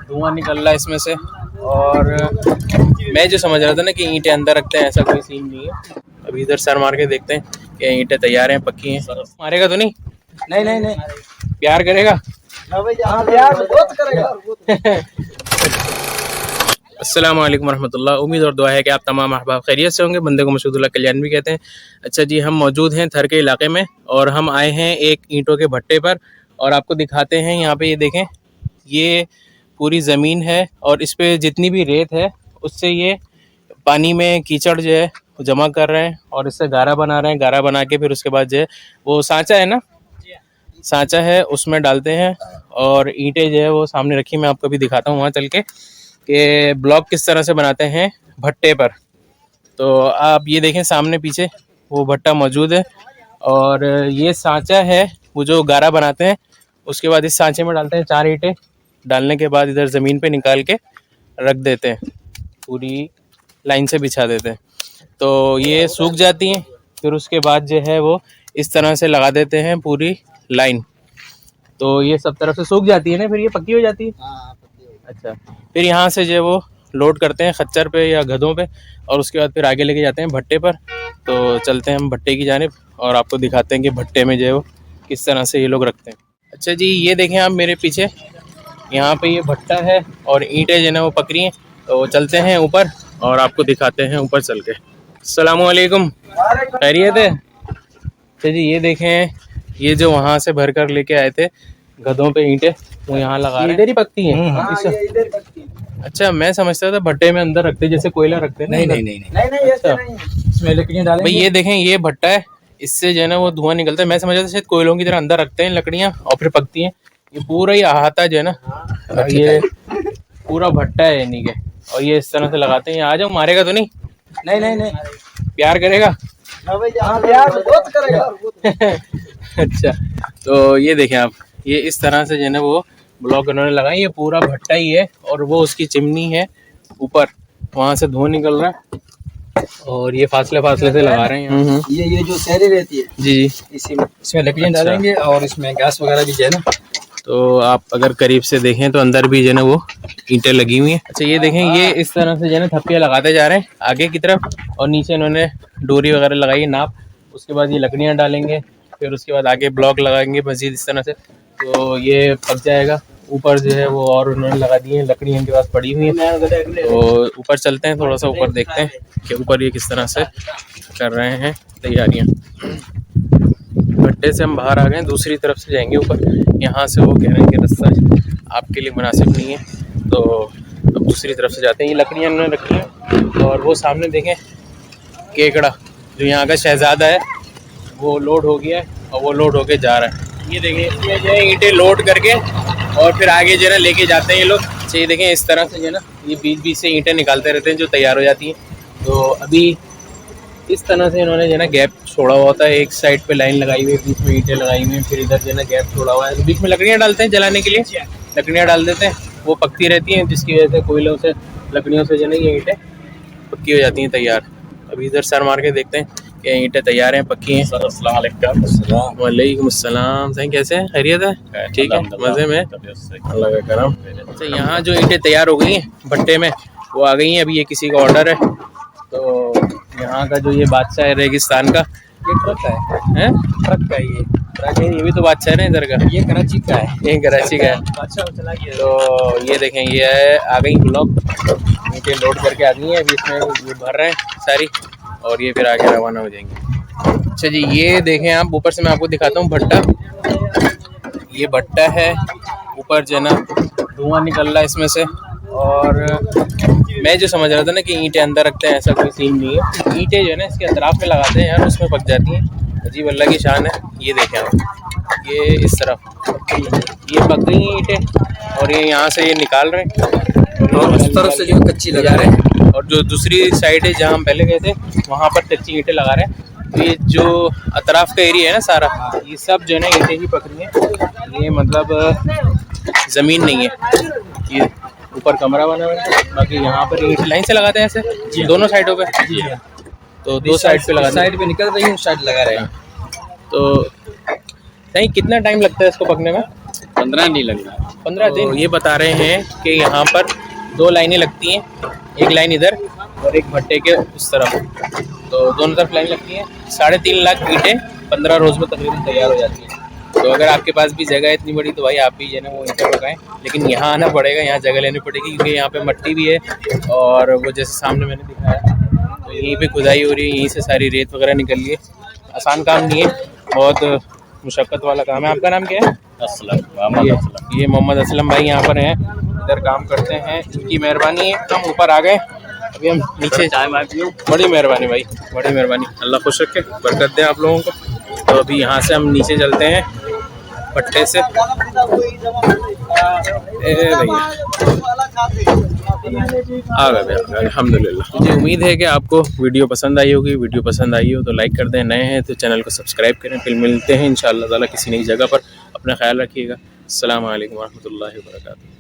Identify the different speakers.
Speaker 1: धुआं निकल रहा है इसमें से। और मैं जो समझ रहा था ना कि ईंटें अंदर रखते हैं, ऐसा कोई सीन नहीं है। अभी इधर सर मार के देखते हैं कि ईंटें तैयार हैं, पक्की हैं। मारेगा तो नहीं?
Speaker 2: नहीं नहीं नहीं,
Speaker 1: प्यार करेगा?
Speaker 2: हाँ प्यार बहुत करेगा।
Speaker 1: अस्सलाम वालेकुम रहमतुल्लाह। उम्मीद और दुआ है कि आप तमाम अहबाब खैरियत से होंगे। बंदे को मशहूदुल्लाह कल्याण भी कहते हैं। अच्छा जी, हम मौजूद हैं थर के इलाके में और हम आए हैं एक ईंटों के भट्टे पर और आपको दिखाते हैं। यहाँ पे ये देखें, ये पूरी ज़मीन है और इस पे जितनी भी रेत है उससे ये पानी में कीचड़ जो है वो जमा कर रहे हैं और इससे गारा बना रहे हैं। गारा बना के फिर उसके बाद जो है वो सांचा है ना, सांचा है, उसमें डालते हैं और ईंटें जो है वो सामने रखी। मैं आपको भी दिखाता हूँ वहाँ चल के कि ब्लॉक किस तरह से बनाते हैं भट्टे पर। तो आप ये देखें सामने पीछे वो भट्टा मौजूद है और ये सांचा है वो जो गारा बनाते हैं। उसके बाद इस सांचे में डालते हैं 4 ईंटें। डालने के बाद इधर ज़मीन पे निकाल के रख देते हैं, पूरी लाइन से बिछा देते हैं। तो ये सूख जाती हैं, फिर उसके बाद जो है वो इस तरह से लगा देते हैं पूरी लाइन। तो ये सब तरफ से सूख जाती है ना, फिर ये पक्की हो जाती है। अच्छा, फिर यहाँ से जो है वो लोड करते हैं खच्चर पे या गधों पे और उसके बाद फिर आगे लेके जाते हैं भट्टे पर। तो चलते हैं हम भट्टे की जानिब और आपको दिखाते हैं कि भट्टे में जो है वो किस तरह से ये लोग रखते हैं। अच्छा जी, ये देखें आप मेरे पीछे, यहाँ पे ये भट्टा है और ईंटें जो है ना वो पकड़ी हैं। तो चलते हैं ऊपर और आपको दिखाते हैं ऊपर चल के। अस्सलाम वालेकुम, खैरियत है? अच्छा जी, ये देखें, ये जो वहाँ से भर कर लेके आए थे गधों पे ईंटें, वो यहाँ लगा रहे हैं। इधर ही पकती हैं? अच्छा, मैं समझता था भट्टे में अंदर रखते जैसे कोयला रखते हैं।
Speaker 2: नहीं नहीं नहीं नहीं नहीं, ऐसा नहीं, इसमें लकड़ियाँ डालेंगे।
Speaker 1: भाई ये देखें, ये भट्टा है, इससे जो है ना वो धुआं निकलता है। मैं समझता था शायद कोयलों की तरह अंदर रखते हैं लकड़ियाँ और फिर पकती हैं। ये पूरा ही अहाता जो है ना, ये पूरा भट्टा है यानी के, और ये इस तरह से लगाते हैं। आ जाओ, मारेगा तो नहीं?
Speaker 2: नहीं नहीं नहीं,
Speaker 1: प्यार करेगा?
Speaker 2: हाँ प्यार बहुत करेगा।
Speaker 1: अच्छा, तो ये देखें आप, ये इस तरह से जो है ना वो ब्लॉक उन्होंने लगाई। ये पूरा भट्टा ही है और वो उसकी चिमनी है ऊपर, वहाँ से धुआं निकल रहा है और ये फासले फासले से लगा रहे हैं।
Speaker 2: ये जो शहरी रहती है
Speaker 1: जी जी,
Speaker 2: इसमें लकड़ियाँ डालेंगे और इसमें गैस वगैरह भी है ना।
Speaker 1: तो आप अगर करीब से देखें तो अंदर भी जो है ना वो ईंटें लगी हुई हैं। अच्छा, ये देखें, ये इस तरह से जो है ना थप्पियाँ लगाते जा रहे हैं आगे की तरफ और नीचे इन्होंने डोरी वगैरह लगाई है नाप। उसके बाद ये लकड़ियाँ डालेंगे, फिर उसके बाद आगे ब्लॉक लगाएंगे मजीद इस तरह से, तो ये पक जाएगा। ऊपर जो है वो और उन्होंने लगा दी है, लकड़ी इनके पास पड़ी हुई है। तो ऊपर चलते हैं, थोड़ा सा ऊपर देखते हैं कि ऊपर ये किस तरह से कर रहे हैं तैयारियाँ। भट्टे से हम बाहर आ गए, दूसरी तरफ से जाएंगे ऊपर। यहाँ से वो कह रहे हैं कि रास्ता आपके लिए मुनासिब नहीं है, तो अब दूसरी तरफ से जाते हैं। ये लकड़ियाँ उन्होंने रखी हैं और वो सामने देखें केकड़ा, जो यहाँ का शहजादा है, वो लोड हो गया है और वो लोड होके जा रहा है। ये देखें, इसमें जो है ईंटें लोड करके और फिर आगे जो है ना लेके जाते हैं ये लोग। अच्छा, ये देखें, इस तरह से जो है ना ये बीच बीच से ईंटें निकालते रहते हैं जो तैयार हो जाती हैं। तो अभी इस तरह से इन्होंने जो है ना गैप छोड़ा हुआ होता है, एक साइड पे लाइन लगाई हुई है, बीच में ईंटें लगाई हुई हैं, फिर इधर जो है ना गैप छोड़ा हुआ है। तो बीच में लकड़ियाँ डालते हैं जलाने के लिए, लकड़ियाँ डाल देते हैं, वो पकती रहती हैं, जिसकी वजह से कोयलों से, लकड़ियों से जो है ना ये ईंटें पक्की हो जाती हैं, तैयार। अभी इधर सर मार के देखते हैं कि ईंटें तैयार हैं, पक्की हैं। वालेकुम अस्सलाम, सही, कैसे हैं? खैरियत है? ठीक है, मज़े में, अल्लाह का करम। अच्छा, यहाँ जो ईंटें तैयार हो गई हैं भट्टे में, वो आ गई हैं। अभी ये किसी का ऑर्डर है, तो यहाँ का जो ये बादशाह है रेगिस्तान का,
Speaker 2: ये ट्रक है
Speaker 1: ट्रक का, ये ट्रक है, ये भी तो बादशाह है ना इधर का।
Speaker 2: ये कराची का है,
Speaker 1: ये कराची का है। तो ये देखें, ये है, आ गई ब्लॉक, नीचे लोड करके आ गई है। अभी इसमें ये भर रहे हैं सारी और ये फिर आगे रवाना हो जाएंगे। अच्छा जी, ये देखें आप, ऊपर से मैं आपको दिखाता हूँ भट्टा। ये भट्टा है, ऊपर जो है ना धुआं निकल रहा है इसमें से। और मैं जो समझ रहा था ना कि ईंटें अंदर रखते हैं, ऐसा कोई सीन नहीं है। ईंटें जो है ना इसके अतराफ में लगाते हैं यार, उसमें पक जाती हैं। अजीब अल्लाह की शान है। ये देखें आप, ये इस तरफ ये पक गई हैं ईंटें और ये यहाँ से ये निकाल रहे हैं
Speaker 2: और उस तरफ से जो कच्ची लगा रहे हैं,
Speaker 1: और जो दूसरी साइड है जहाँ हम पहले गए थे वहाँ पर कच्ची ईंटें लगा रहे हैं। तो ये जो अतराफ का एरिया है ना सारा, ये सब जो है ना ईंटें ही पक रही हैं। ये मतलब ज़मीन नहीं है, ये ऊपर कमरा बना हुआ है। बाकी यहाँ पर ईंट लाइन से लगाते हैं ऐसे दोनों साइडों पे। जी, तो दो साइड पे लगाते हैं,
Speaker 2: साइड पे निकल रही है, उस साइड लगा रहे हैं।
Speaker 1: तो सही, कितना टाइम लगता है इसको पकने में?
Speaker 2: 15 नहीं लग रहा।
Speaker 1: 15 दिन। ये बता रहे हैं कि यहाँ पर 2 लाइनें लगती हैं, एक लाइन इधर और एक भट्टे के उस तरफ, तो दोनों तरफ लाइन लगती है। 3.5 लाख ईंटें 15 रोज में तकरीबन तैयार हो जाती हैं। तो अगर आपके पास भी जगह है इतनी बड़ी तो भाई आप भी जो है वो ईंटें लगाएं, लेकिन यहाँ आना पड़ेगा, यहाँ जगह लेनी पड़ेगी क्योंकि यहाँ पे मट्टी भी है और वो जैसे सामने मैंने दिखाया तो यहीं पे खुदाई हो रही है, यहीं से सारी रेत वगैरह निकल रही है। आसान काम नहीं है, बहुत मुशक्क़त वाला काम है। आपका नाम क्या है?
Speaker 2: असलम।
Speaker 1: ये मोहम्मद असलम भाई यहाँ पर हैं, इधर काम करते हैं, इनकी मेहरबानी है। हम ऊपर आ गए, अभी हम नीचे।
Speaker 2: चाय माय पियो।
Speaker 1: बड़ी मेहरबानी भाई, बड़ी मेहरबानी, अल्लाह खुश रखे, बरकत दे आप लोगों को। तो अभी यहाँ से हम नीचे चलते हैं पट्टे से। भैया आ गए भैया, अल्हम्दुलिल्लाह। मुझे उम्मीद है कि आपको वीडियो पसंद आई होगी। वीडियो पसंद आई हो तो लाइक कर दें, नए हैं तो चैनल को सब्सक्राइब करें। फिर मिलते हैं इंशाअल्लाह ताला किसी नई जगह पर। अपना ख्याल रखिएगा। अस्सलाम वालेकुम रहमतुल्लाहि व बरकातुहू।